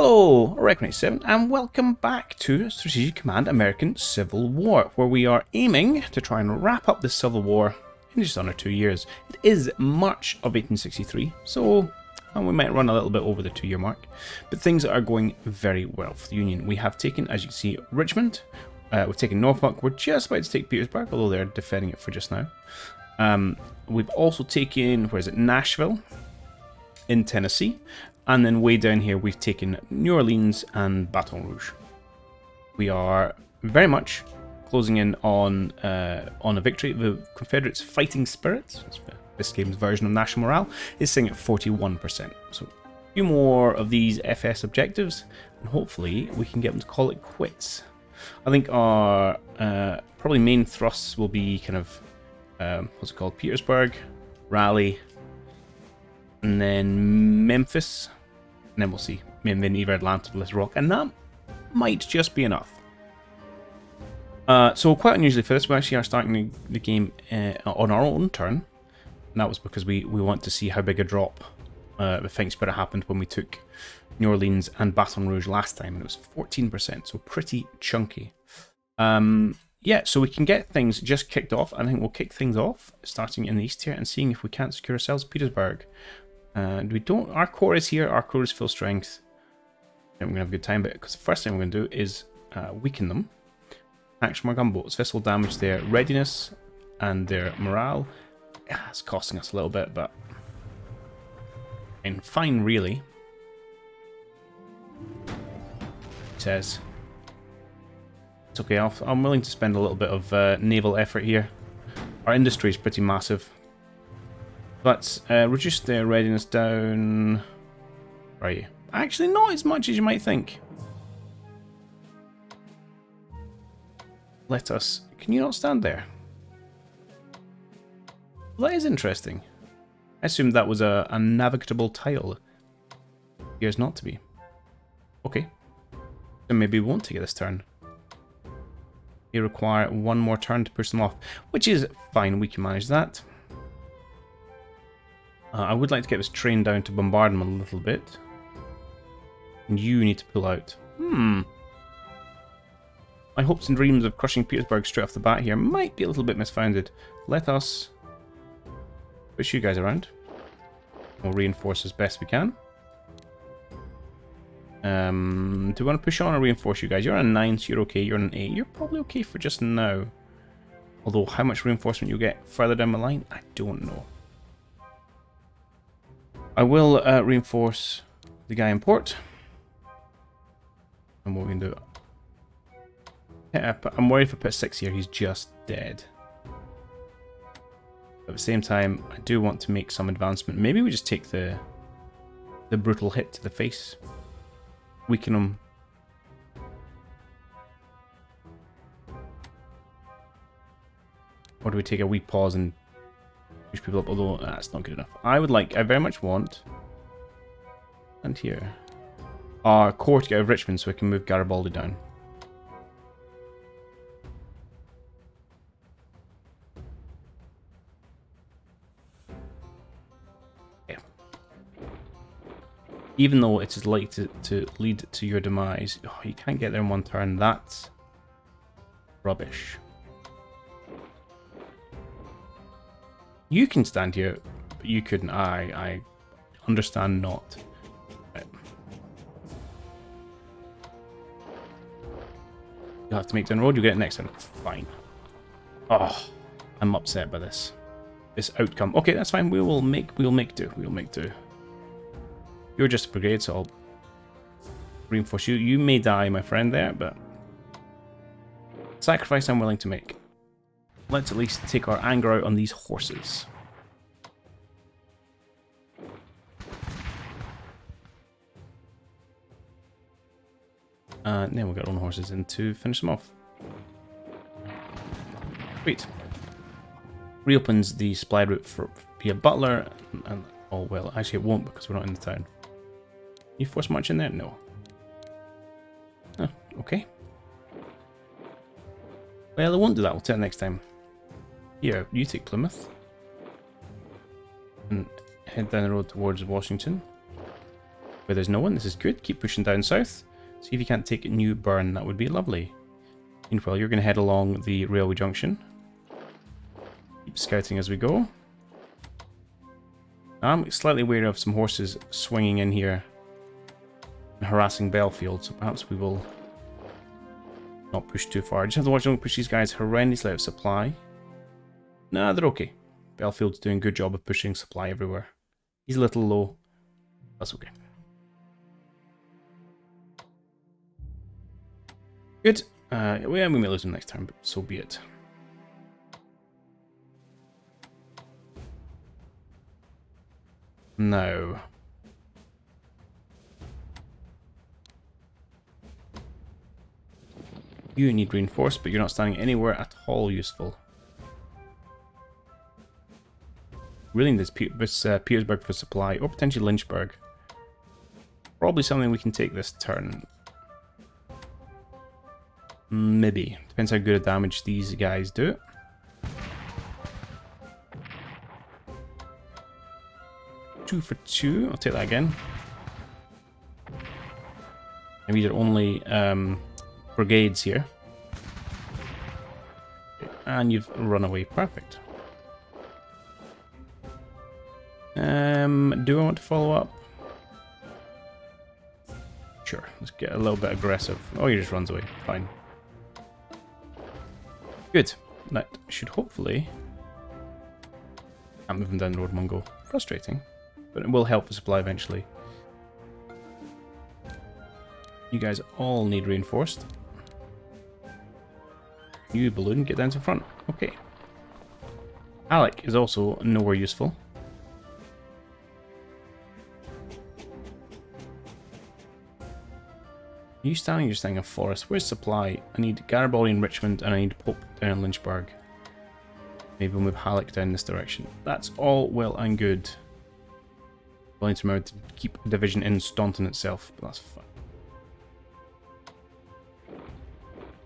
Hello, Reckoning 7, and welcome back to Strategic Command American Civil War, where we are aiming to try and wrap up this Civil War in just under 2 years. It is March of 1863, so we might run a little bit over the 2-year mark, but things are going very well for the Union. We have taken, as you can see, Richmond, we've taken Norfolk, we're just about to take Petersburg, although they're defending it for just now. We've also taken, where is it, Nashville in Tennessee. And then way down here, we've taken New Orleans and Baton Rouge. We are very much closing in on a victory. The Confederates' fighting spirit, this game's version of national morale, is sitting at 41%. So a few more of these FS objectives, and hopefully we can get them to call it quits. I think our probably main thrusts will be kind of, what's it called, Petersburg, Raleigh, and then Memphis. And then we'll see. And then either Atlanta or Little Rock. And that might just be enough. So quite unusually for this, we actually are starting the game on our own turn. And that was because we want to see how big a drop the fighting spirit happened when we took New Orleans and Baton Rouge last time. And it was 14%, so pretty chunky. Yeah, so we can get things just kicked off. I think we'll kick things off, starting in the east here, and seeing if we can't secure ourselves Petersburg. And we don't. Our core is here. Our core is full strength. And we're gonna have a good time. But because the first thing we're gonna do is weaken them. Action more gunboats. This will damage their readiness and their morale. Yeah, it's costing us a little bit, but and fine, really. It says it's okay. I'm willing to spend a little bit of naval effort here. Our industry is pretty massive. Let's reduce their readiness down. Right. Actually, not as much as you might think. Let us... Can you not stand there? Well, that is interesting. I assumed that was a navigable tile. Appears not to be. Okay. Then maybe we won't take it this turn. You require one more turn to push them off, which is fine. We can manage that. I would like to get this train down to bombard them a little bit. And you need to pull out. My hopes and dreams of crushing Petersburg straight off the bat here might be a little bit misfounded. Let us push you guys around. We'll reinforce as best we can. Do we want to push on or reinforce you guys? You're on a 9, so you're okay. You're on an 8. You're probably okay for just now. Although how much reinforcement you'll get further down the line, I don't know. I will reinforce the guy in port. And what we can do... Yeah, I'm worried if I put 6 here, he's just dead. But at the same time, I do want to make some advancement. Maybe we just take the brutal hit to the face. Weaken him. Or do we take a wee pause and push people up, although that's not good enough. I very much want, and here, our core to get out of Richmond so we can move Garibaldi down. Yeah. Even though it is likely to lead to your demise, oh, you can't get there in one turn, that's rubbish. You can stand here, but you couldn't. I understand not. Right. You'll have to make down the road. You'll get it next time. Fine. Oh, I'm upset by this outcome. Okay, that's fine. We'll make do. We'll make do. You're just a brigade, so I'll reinforce you. You may die, my friend, there, but sacrifice I'm willing to make. Let's at least take our anger out on these horses. And then we'll get our own horses in to finish them off. Sweet. Reopens the supply route for via Butler. And oh well, actually it won't because we're not in the town. You force march in there? No. Oh, okay. Well, I won't do that. We'll take it next time. Here, you take Plymouth. And head down the road towards Washington. Where there's no one, this is good. Keep pushing down south. See if you can't take New Bern, that would be lovely. Meanwhile, you're going to head along the railway junction. Keep scouting as we go. I'm slightly wary of some horses swinging in here and harassing Belfield, so perhaps we will not push too far. Just have to watch, don't push these guys horrendously out of supply. Nah, they're okay. Belfield's doing a good job of pushing supply everywhere. He's a little low. That's okay. Good. Well, we may lose him next time, but so be it. Now, you need reinforced, but you're not standing anywhere at all useful. Really need this Petersburg for supply, or potentially Lynchburg. Probably something we can take this turn. Maybe. Depends how good a damage these guys do. Two for two. I'll take that again. And these are only brigades here. And you've run away. Perfect. Do I want to follow up? Sure. Let's get a little bit aggressive. Oh, he just runs away. Fine. Good. That should hopefully... I'm moving down the road in one go. Frustrating. But it will help the supply eventually. You guys all need reinforced. You balloon, get down to the front. Okay. Alec is also nowhere useful. Are you standing? You're standing in forest. Where's supply? I need Garibaldi in Richmond and I need Pope down in Lynchburg. Maybe we'll move Halleck down this direction. That's all well and good. We'll need to remember to keep a division in Staunton itself, but that's fine.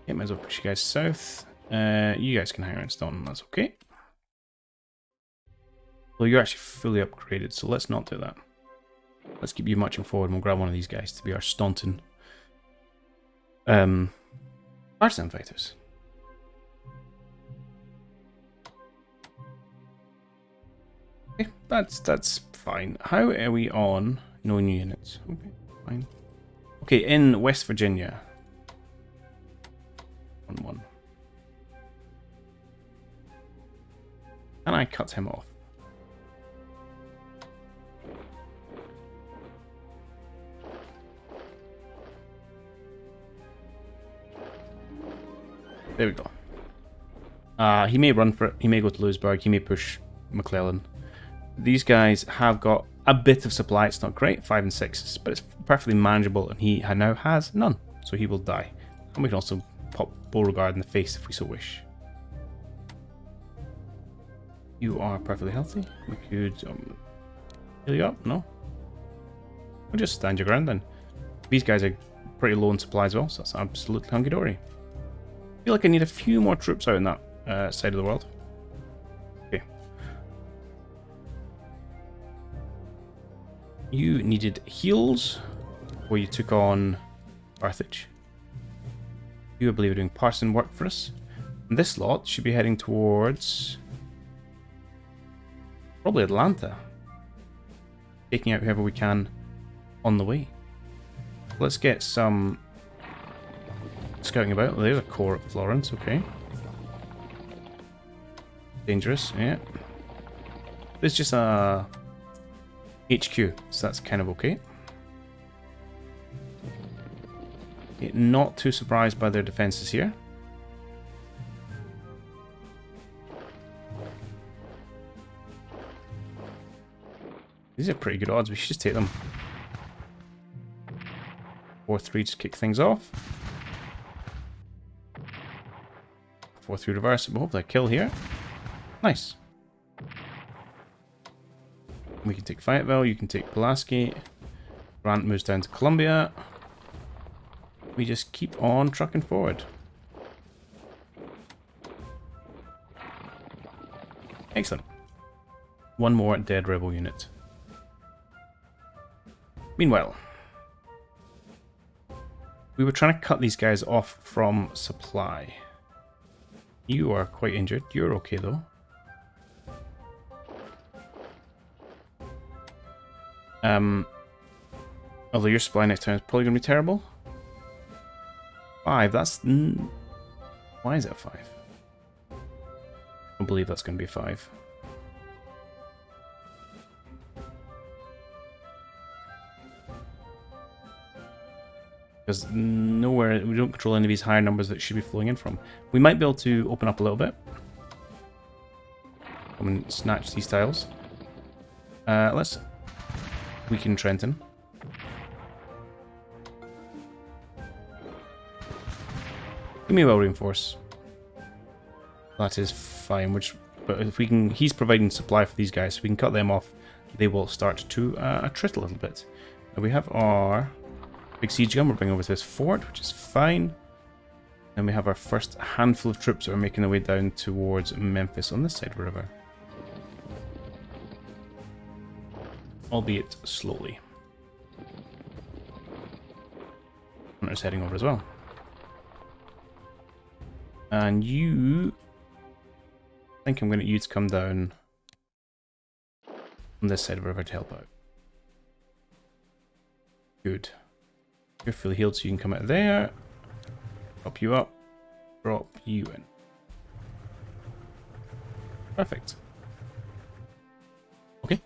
Yeah, might as well push you guys south. You guys can hang around Staunton, that's okay. Well, you're actually fully upgraded, so let's not do that. Let's keep you marching forward and we'll grab one of these guys to be our Staunton partisan fighters. Okay, that's fine. How are we on? No new units. Okay, fine. Okay, in West Virginia. 1-1. Can I cut him off? There we go. He may run for it. He may go to Lewisburg. He may push McClellan. These guys have got a bit of supply. It's not great, 5 and 6, but it's perfectly manageable, and he now has none, so he will die. And we can also pop Beauregard in the face if we so wish. You are perfectly healthy. We could heal you up. No, we'll just stand your ground then. These guys are pretty low in supply as well, so that's absolutely hunky-dory. I feel like I need a few more troops out in that side of the world. Okay. You needed heals, where you took on Carthage. You, I believe, are doing partisan work for us. And this lot should be heading towards probably Atlanta. Taking out whoever we can on the way. Let's get some scouting about. There's a corps at Florence, okay. Dangerous, yeah. There's just a HQ, so that's kind of okay. Not too surprised by their defenses here. These are pretty good odds, we should just take them. 4-3 just kick things off. 4-3 reverse, but hopefully a kill here. Nice. We can take Fayetteville, you can take Pulaski. Grant moves down to Columbia. We just keep on trucking forward. Excellent. One more dead rebel unit. Meanwhile, We were trying to cut these guys off from supply. You are quite injured. You're okay though. Although your supply next time is probably going to be terrible. 5, that's... Why is it a 5? I don't believe that's going to be a 5. Because nowhere, we don't control any of these higher numbers that should be flowing in from. We might be able to open up a little bit. Come and snatch these tiles. Let's weaken Trenton. Give me a well reinforce. That is fine. But if we can, he's providing supply for these guys, so we can cut them off. They will start to attrit a little bit. Now we have our big siege gun. We're bringing over to this fort, which is fine. Then we have our first handful of troops that are making their way down towards Memphis on this side of the river, albeit slowly. Hunter's heading over as well. And you... I think I'm going to get you to come down on this side of the river to help out. Good. You're fully healed, so you can come out there. Drop you up. Drop you in. Perfect. Okay.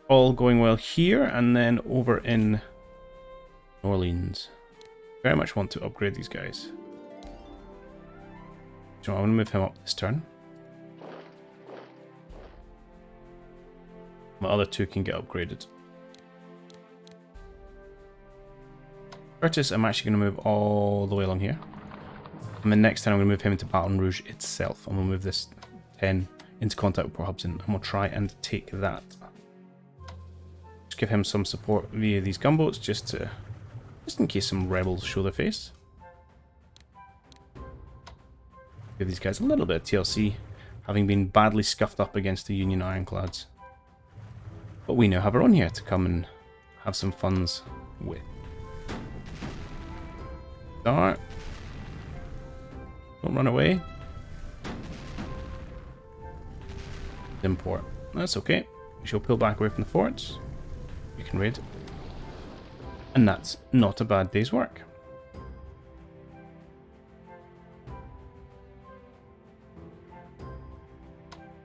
All going well here, and then over in New Orleans. Very much want to upgrade these guys. So I'm going to move him up this turn. My other two can get upgraded. Curtis, I'm actually going to move all the way along here. And then next time I'm going to move him into Baton Rouge itself. I'm going to move this 10 into contact with Port Hudson. And we'll try and take that. Just give him some support via these gunboats just in case some rebels show their face. Give these guys a little bit of TLC, having been badly scuffed up against the Union ironclads. But we now have our own here to come and have some funds with. Start. Don't run away. Import. That's okay. We shall pull back away from the forts. You can raid. And that's not a bad day's work.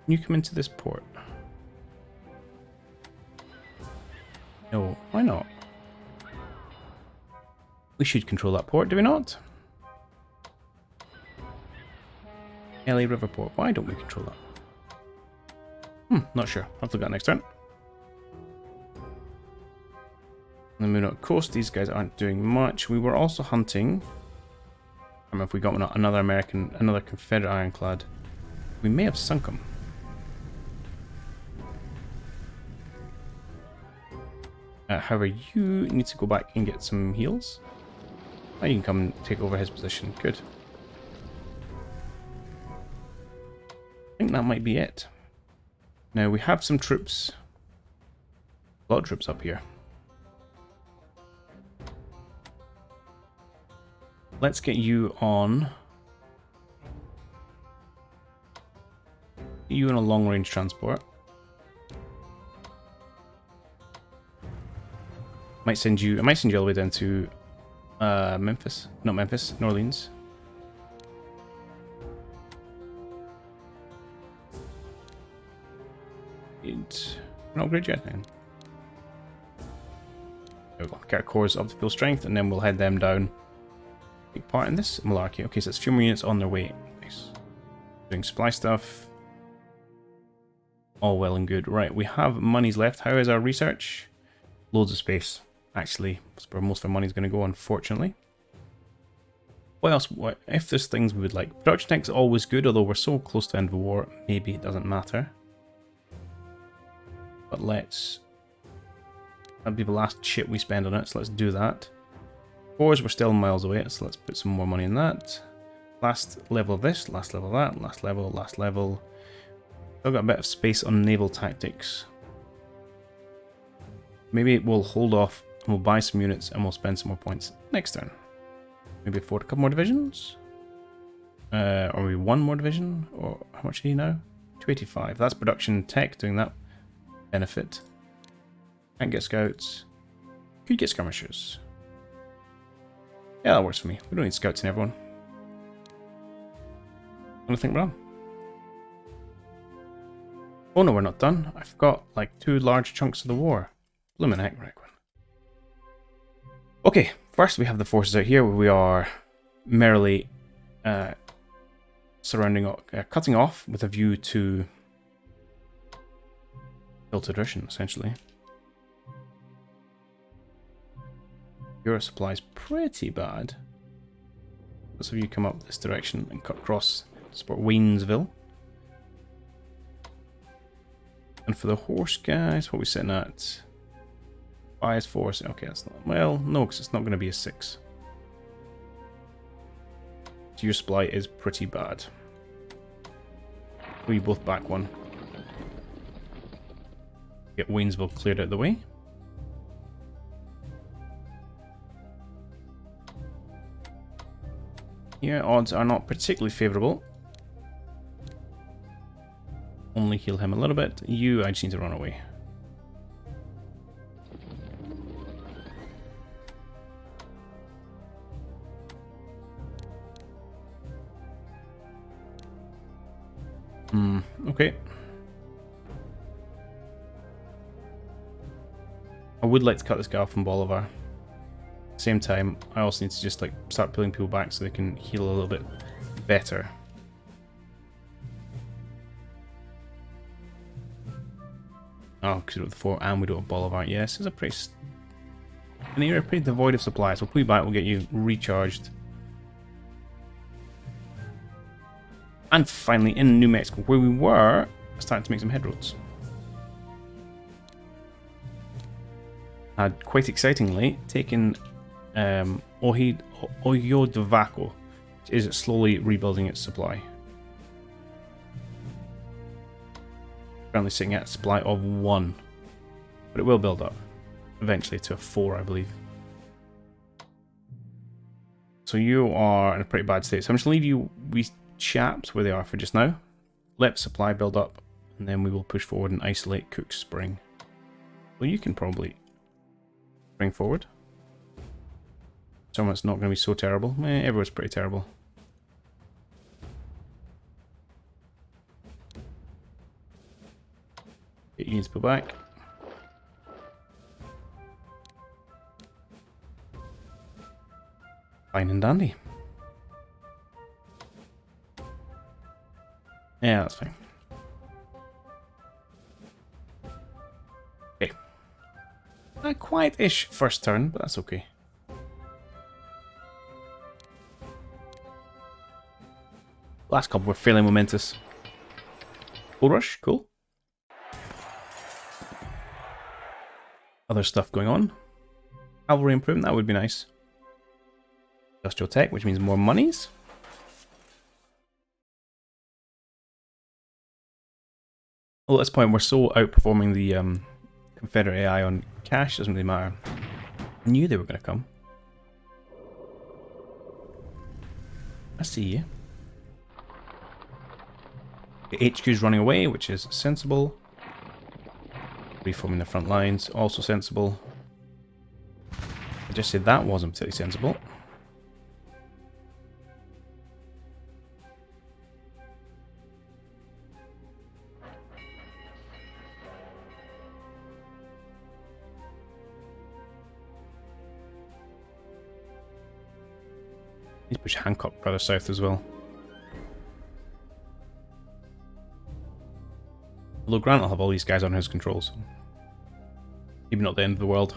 Can you come into this port? No, why not? We should control that port, do we not? LA River Port, why don't we control that? Not sure. I'll have to look at that next turn. On the Moonot Coast, these guys aren't doing much. We were also hunting. I don't know if we got another Confederate ironclad. We may have sunk them. However, you need to go back and get some heals. Oh, you can come and take over his position. Good. I think that might be it. Now, we have some troops. A lot of troops up here. Let's get you on. Get you on a long-range transport. I might send you all the way down to Memphis. Not Memphis, New Orleans. We're not upgrade yet then. There we go. Get our cores up to full strength, and then we'll head them down. Take part in this malarkey. Okay, so it's a few more units on their way. Nice. Doing supply stuff. All well and good. Right, we have monies left. How is our research? Loads of space. Actually, that's where most of our money is going to go, unfortunately. What else? If there's things we would like. Production tech is always good, although we're so close to the end of the war, maybe it doesn't matter. But that'd be the last shit we spend on it, so let's do that. Cores, we're still miles away, so let's put some more money in that. Last level of this, last level of that, last level, last level. Still got a bit of space on naval tactics. Maybe we'll hold off We'll buy some units and we'll spend some more points next turn. Maybe afford a couple more divisions? Or maybe one more division? Or how much do you know? 285. That's production tech doing that benefit. Can't get scouts. Could get skirmishers. Yeah, that works for me. We don't need scouts in everyone. I think we're done. Oh no, we're not done. I forgot like 2 large chunks of the war. Bloomin' heck, right one. Okay, first we have the forces out here where we are merrily cutting off with a view to build attrition, essentially. Your supply's pretty bad. Let's have you come up this direction and cut across to support Waynesville. And for the horse guys, what are we sitting at? 5 4. Okay, that's not. Well, no, because it's not going to be a 6. So your supply is pretty bad. We both back one. Get Waynesville cleared out of the way. Yeah, odds are not particularly favourable. Only heal him a little bit. You, I just need to run away. Okay. I would like to cut this guy off from Bolivar. At the same time, I also need to just like start pulling people back so they can heal a little bit better. Oh, because we don't have the fort and we don't have Bolivar. Yes, it's a pretty... an area pretty devoid of supplies. We'll pull you back, we'll get you recharged. And finally, in New Mexico, where we were starting to make some headroads. Had quite excitingly taken Oyodvaco, which is slowly rebuilding its supply. Currently sitting at a supply of 1, but it will build up eventually to a 4, I believe. So you are in a pretty bad state. So I'm just going to leave you chaps where they are for just now. Let supply build up, and then we will push forward and isolate Cook Spring. Well, you can probably bring forward. Someone's not going to be so terrible. Everyone's pretty terrible. Get units put back. Fine and dandy. Yeah, that's fine. Okay. A quiet-ish first turn, but that's okay. Last couple were fairly momentous. Bull rush, cool. Other stuff going on. Cavalry improvement, that would be nice. Industrial tech, which means more monies. Well, at this point, we're so outperforming the Confederate AI on cash, doesn't really matter. I knew they were going to come. I see you. The HQ's running away, which is sensible. Reforming the front lines, also sensible. I just said that wasn't particularly sensible. Need to push Hancock further south as well. Although Grant will have all these guys on his control, so maybe not the end of the world.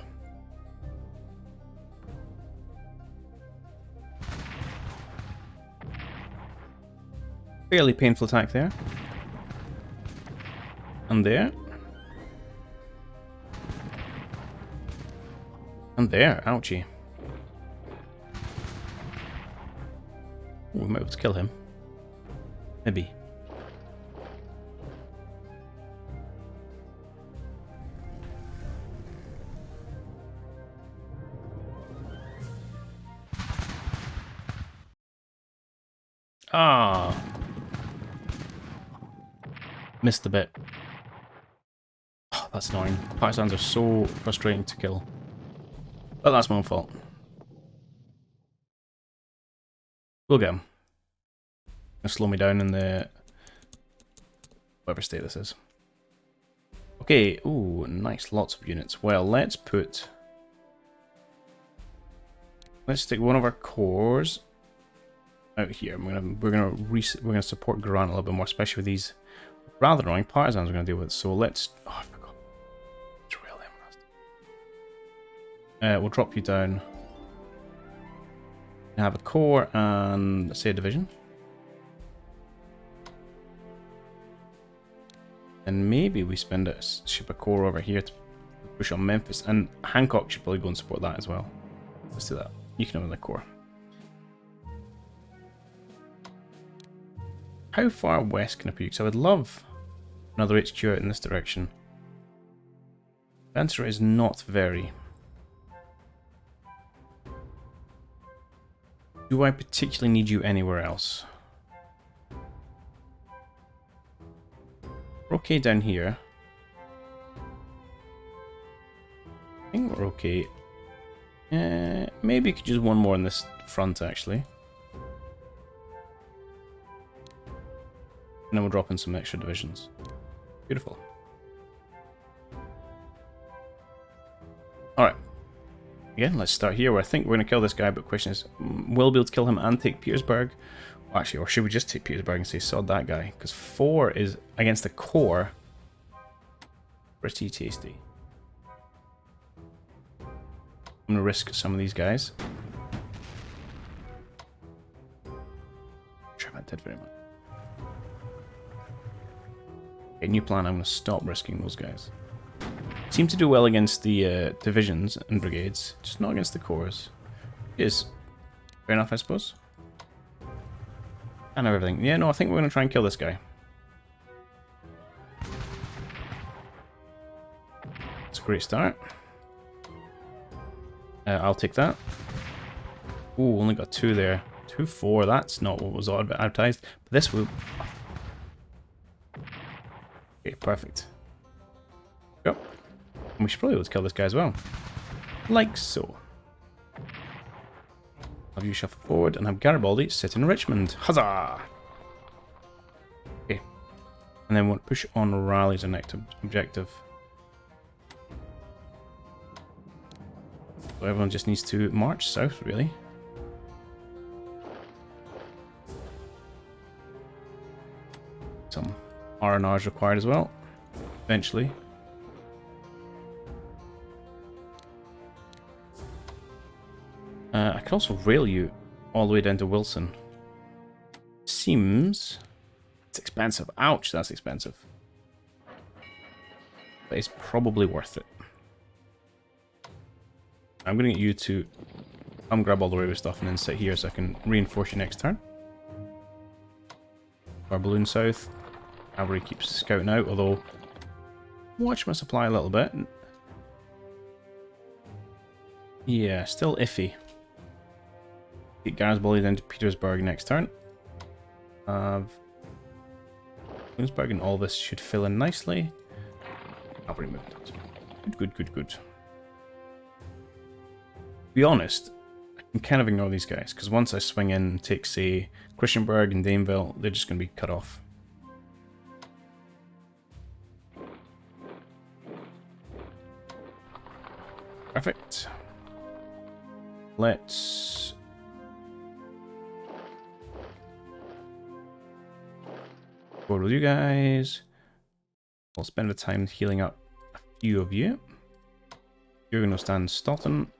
Fairly painful attack there. And there. And there, ouchie. Ooh, we might be able to kill him. Maybe. Ah! Missed the bit. Oh, that's annoying. Partisans are so frustrating to kill. But that's my own fault. We'll get him. Gonna slow me down in the... whatever state this is. Okay, ooh, nice, lots of units. Well, let's put... let's take one of our cores out here. We're gonna support Garan a little bit more, especially with these rather annoying partisans we're gonna deal with. So let's... oh, I forgot. Let's rail them. We'll drop you down. Have a core and say a division. And maybe we ship a core over here to push on Memphis. And Hancock should probably go and support that as well. Let's do that. You can have the core. How far west can I put you? Because I would love another HQ out in this direction. The answer is not very. Do I particularly need you anywhere else? We're okay down here. I think we're okay. Maybe you could use one more on this front, actually. And then we'll drop in some extra divisions. Beautiful. Alright. Again, let's start here, where I think we're going to kill this guy, but the question is, will we be able to kill him and take Petersburg? Well, actually, or should we just take Petersburg and say, sod that guy? Because 4 is against the core. Pretty tasty. I'm going to risk some of these guys. Sure, that did very much. Okay, new plan, I'm going to stop risking those guys. Seem to do well against the divisions and brigades, just not against the corps. It is fair enough, I suppose. And everything. Yeah, no, I think we're going to try and kill this guy. It's a great start. I'll take that. Ooh, only got 2 there. 2-4, that's not what was advertised. But this will... okay, perfect. Go. And we should probably be able to kill this guy as well. Like so. Have you shuffle forward and have Garibaldi sit in Richmond. Huzzah! Okay. And then we'll push on Raleigh as our next objective. So everyone just needs to march south, really. Some R&Rs required as well. Eventually. I can also rail you all the way down to Wilson. Seems it's expensive. Ouch, that's expensive. But it's probably worth it. I'm going to get you to come grab all the railway stuff and then sit here so I can reinforce you next turn. Our balloon south. Cavalry keeps scouting out, although watch my supply a little bit. Yeah, still iffy. Get Garibaldi down to Petersburg next turn. Petersburg and all this should fill in nicely. Cavalry movement. Good, good, good. To be honest, I can kind of ignore these guys, because once I swing in and take, say, Christiansburg and Daneville, they're just going to be cut off. Perfect. Let's... go with you guys. We'll spend the time healing up a few of you. You're going to stand Stoughton.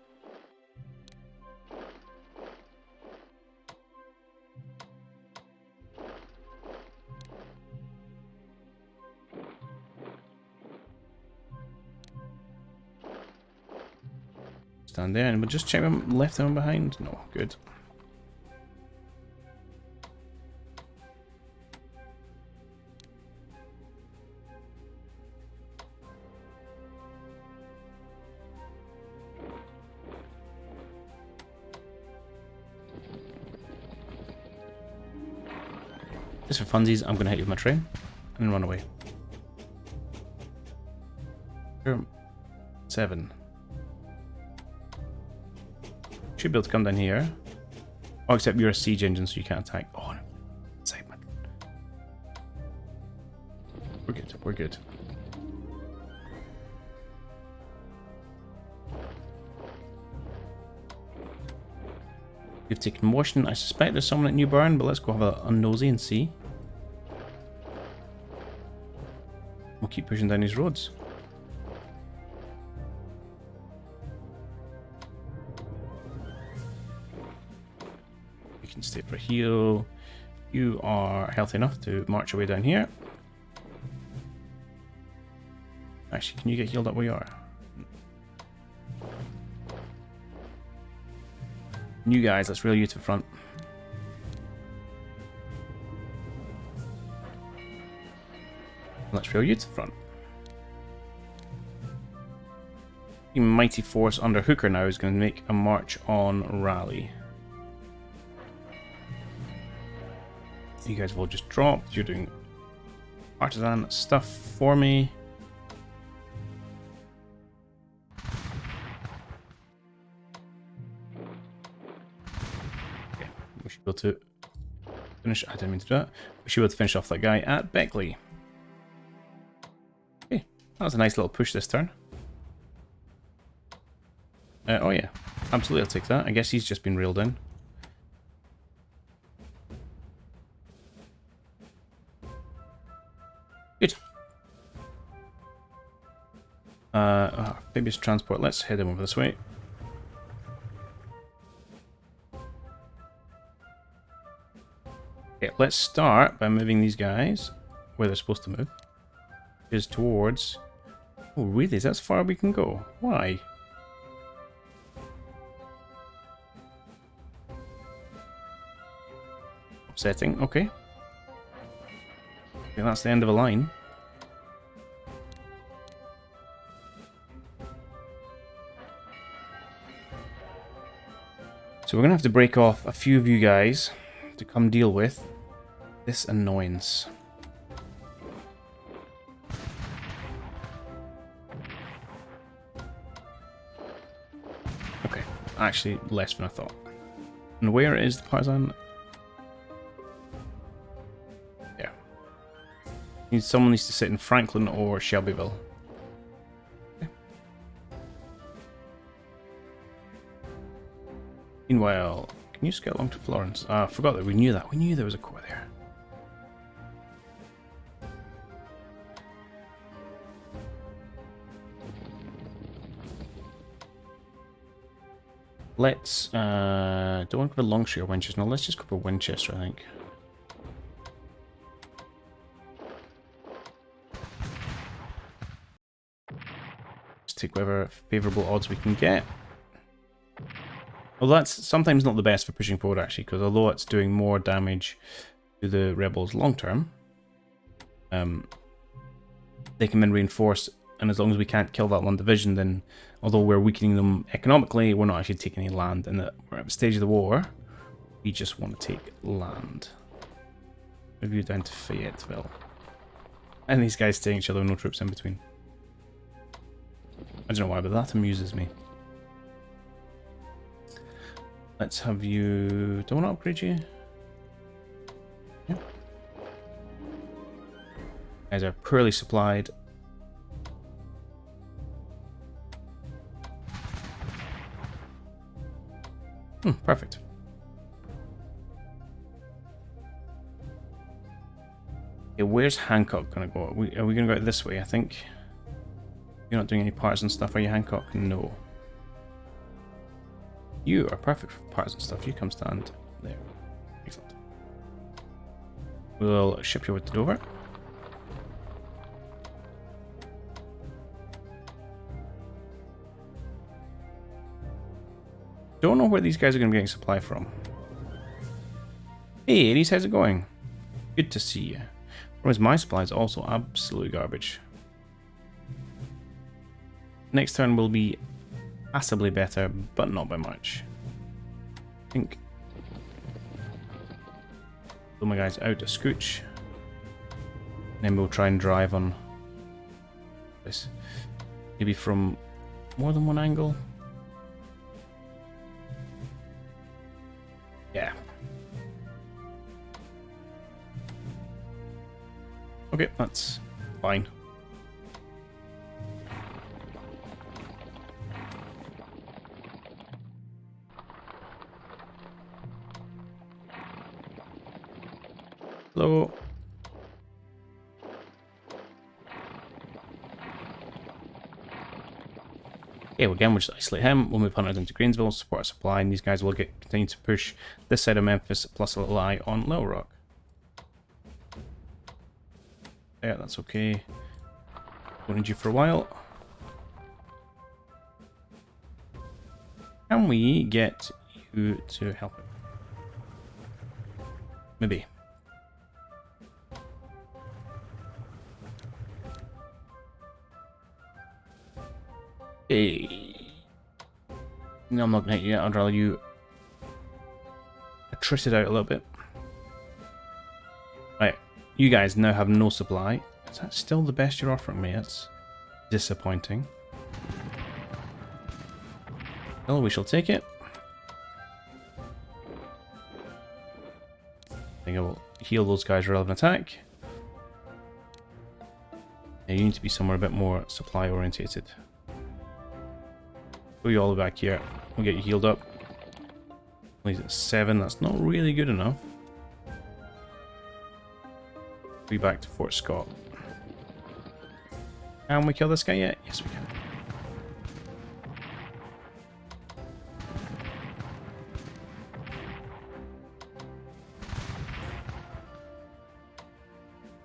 Stand there, and we'll just check them left them behind. No, good. Just for funsies, I'm going to hit you with my train and then run away. Turn 7. Should be able to come down here. Oh, except you're a siege engine, so you can't attack. Oh, no. Segment. We're good. We're good. We've taken Washington. I suspect there's someone at New Bern, but let's go have a nosy and see. We'll keep pushing down these roads. You can stay for a heal. You are healthy enough to march away down here. Actually, can you get healed up where you are? You guys, let's reel you to the front. Let's reel you to the front. The mighty force under Hooker now is going to make a march on Raleigh. You guys have all just dropped. You're doing partisan stuff for me. We should be able to finish. I didn't mean to do that. We should be able to finish off that guy at Beckley. Okay, that was a nice little push this turn. Oh yeah, absolutely, I'll take that. I guess he's just been reeled in. Good. Amphibious transport. Let's head him over this way. Okay, let's start by moving these guys where they're supposed to move. Is towards... Oh, really? Is that as far we can go? Why? Upsetting. Okay. Okay, that's the end of a line. So we're going to have to break off a few of you guys to come deal with this annoyance. Okay, actually less than I thought. And where is the partisan? Yeah. Someone needs to sit in Franklin or Shelbyville. Okay. Meanwhile, can you scale along to Florence? I forgot that we knew that. We knew there was a corps there. Let's, don't want to go to Longstreet or Winchester. No, let's just go for Winchester, I think. Just take whatever favourable odds we can get. Well, that's sometimes not the best for pushing forward, actually, because although it's doing more damage to the rebels long term, they can then reinforce, and as long as we can't kill that one division, then although we're weakening them economically, we're not actually taking any land, and we're at the stage of the war, we just want to take land. Move you down to Fayetteville. And these guys staying each other with no troops in between. I don't know why, but that amuses me. Let's have you... Do I want to upgrade you? Yeah. Guys are poorly supplied. Perfect. Okay, where's Hancock going to go? Are we going to go this way, I think? You're not doing any partisan stuff, are you, Hancock? No. You are perfect for partisan stuff. You come stand there. Excellent. We'll ship you over to Dover. Don't know where these guys are going to be getting supply from. Hey, Eddie, how's it going? Good to see you. Whereas my supply is also absolutely garbage. Next turn will be passably better, but not by much. I think Pull my guys out to scooch. Then we'll try and drive on this. Maybe from more than one angle. Yeah. Okay, that's fine. Hello. Okay, well, again, we'll just isolate him. We'll move hunters into Greensville, support our supply, and these guys will continue to push this side of Memphis, plus a little eye on Little Rock. Yeah, that's okay. Don't need you for a while. Can we get you to help him? Maybe. Hey. No, I'm not gonna hit you yet. I'd rather you triss it out a little bit. Right, you guys now have no supply. Is that still the best you're offering me? That's disappointing. Well, we shall take it. I think I will heal those guys' relevant attack. Yeah, you need to be somewhere a bit more supply orientated. Go you all the way back here. We'll get you healed up. He's at 7. That's not really good enough. Be back to Fort Scott. Can we kill this guy yet? Yes, we can.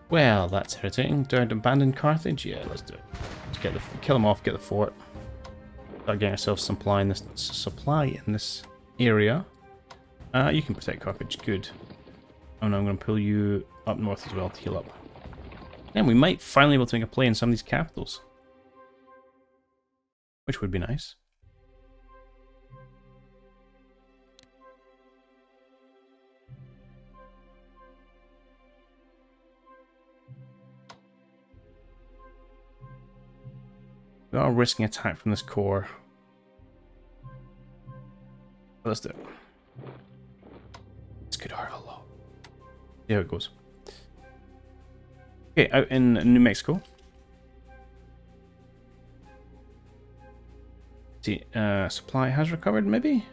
Well, that's irritating. Do I abandon Carthage? Yeah, let's do it. Let's kill him off, get the fort. Start getting ourselves supply in this area. You can protect Carthage, good. Oh no, I'm going to pull you up north as well to heal up. And we might finally be able to make a play in some of these capitals. Which would be nice. We are risking attack from this core. But let's do it. This could hurt a lot. See how it goes. Okay, out in New Mexico. See, supply has recovered, maybe?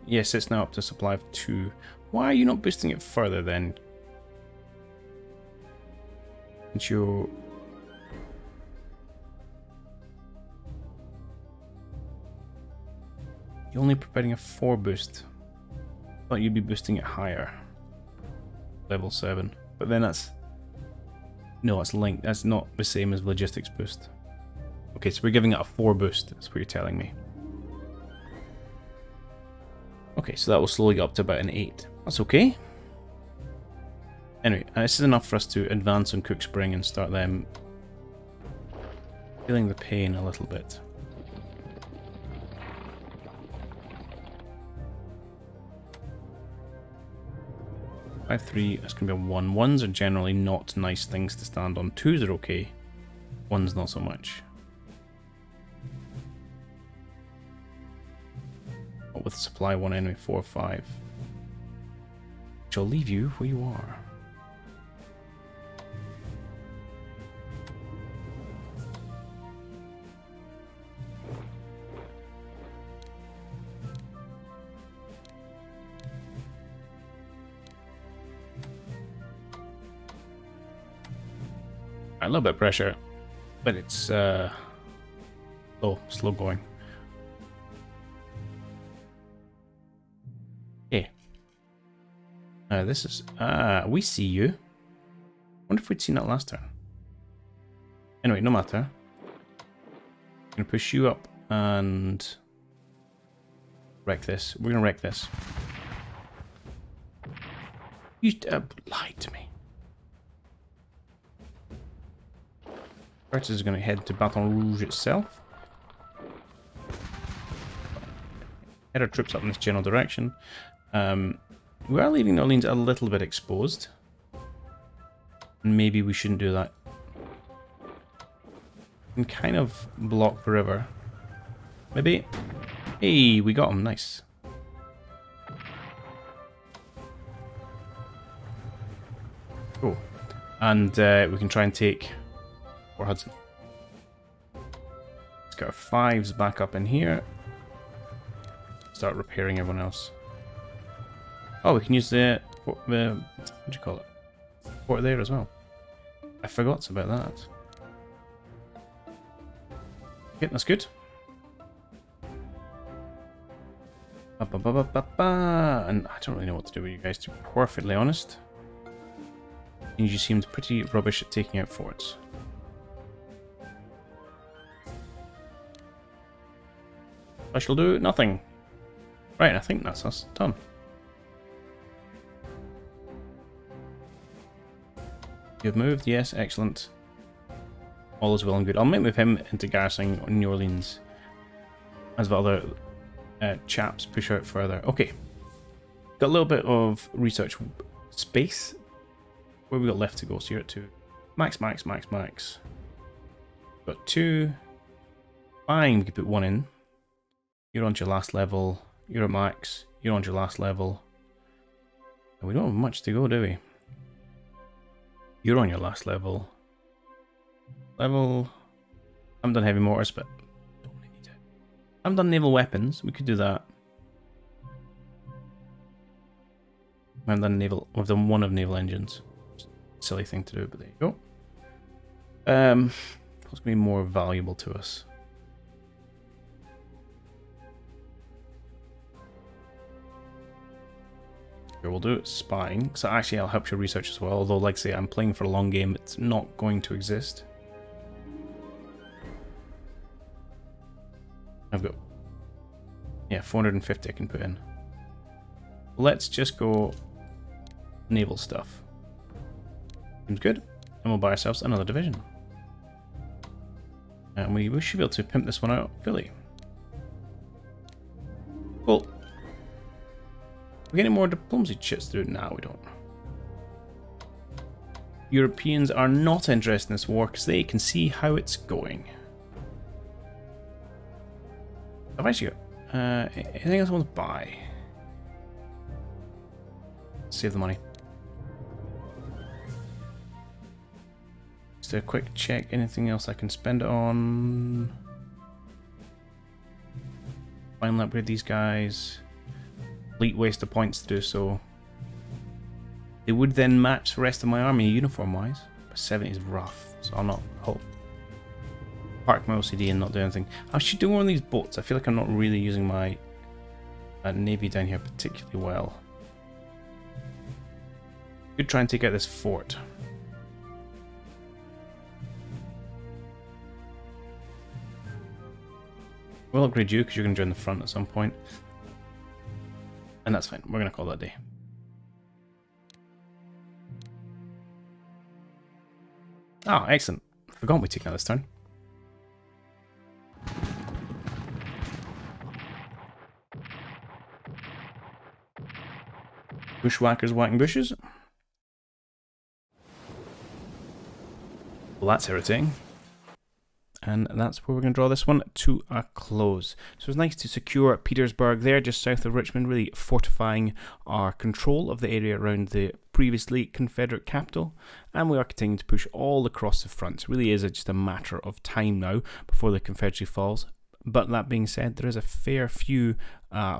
Yes, it's now up to supply of 2. Why are you not boosting it further then? Since you're... You're only providing a 4 boost. I thought you'd be boosting it higher. Level 7. But then that's... No, it's linked. That's not the same as logistics boost. Okay, so we're giving it a 4 boost. That's what you're telling me. Okay, so that will slowly get up to about an 8. That's okay. Anyway, this is enough for us to advance on Cook Spring and start them feeling the pain a little bit. 5-3, that's going to be a 1. 1s are generally not nice things to stand on. 2s are okay. 1s not so much. But with supply 1 enemy 4-5. Which will leave you where you are. A little bit of pressure, but it's slow going. Okay. This is we see you. Wonder if we'd seen that last turn. Anyway, no matter. I'm gonna push you up and wreck this. We're gonna wreck this. You lied to me. Curtis is going to head to Baton Rouge itself. Head our troops up in this general direction. We are leaving New Orleans a little bit exposed. Maybe we shouldn't do that. And kind of block the river. Maybe. Hey, we got him. Nice. Cool. And we can try and take Port Hudson. Let's get our 5s back up in here. Start repairing everyone else. Oh, we can use the what do you call it? Port there as well. I forgot about that. Okay, that's good. And I don't really know what to do with you guys, to be perfectly honest. You just seemed pretty rubbish at taking out forts. I shall do nothing. Right, I think that's us done. You've moved, yes, excellent. All is well and good. I'll move him into garrisoning New Orleans as the other chaps push out further. Okay, got a little bit of research space. Where we got left to go? So you're at 2. Max. Got 2. Fine, we could put 1 in. You're on your last level. You're at max. You're on your last level. And we don't have much to go, do we? You're on your last level. I haven't done heavy mortars, but don't really need it. I haven't done naval weapons. We could do that. I haven't done naval. We've done 1 of naval engines. Silly thing to do, but there you go. What's going to be more valuable to us? Here, we'll do spying, so actually I'll help your research as well, although like I say, I'm playing for a long game, it's not going to exist. I've got, yeah, 450 I can put in. Let's just go naval stuff. Seems good. And we'll buy ourselves another division. And we should be able to pimp this one out fully. Cool. We get any more diplomacy chits through? No, we don't. Europeans are not interested in this war because they can see how it's going. I've actually got anything else I want to buy? Save the money. Just a quick check. Anything else I can spend it on? Finally upgrade these guys. Complete waste of points to do so. They would then match the rest of my army uniform wise. But 70 is rough, so I'll park my OCD and not do anything. I should do one of these boats. I feel like I'm not really using my navy down here particularly well. Could try and take out this fort. We'll upgrade you because you're going to join the front at some point. And that's fine. We're going to call that day. Oh, excellent. Forgot we took out this turn. Bushwhackers whacking bushes. Well, that's irritating. And that's where we're going to draw this one to a close. So it's nice to secure Petersburg there, just south of Richmond, really fortifying our control of the area around the previously Confederate capital. And we are continuing to push all across the front. So it really is just a matter of time now before the Confederacy falls. But that being said, there is a fair few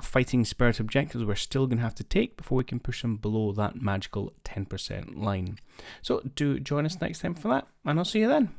fighting spirit objectives we're still going to have to take before we can push them below that magical 10% line. So do join us next time for that, and I'll see you then.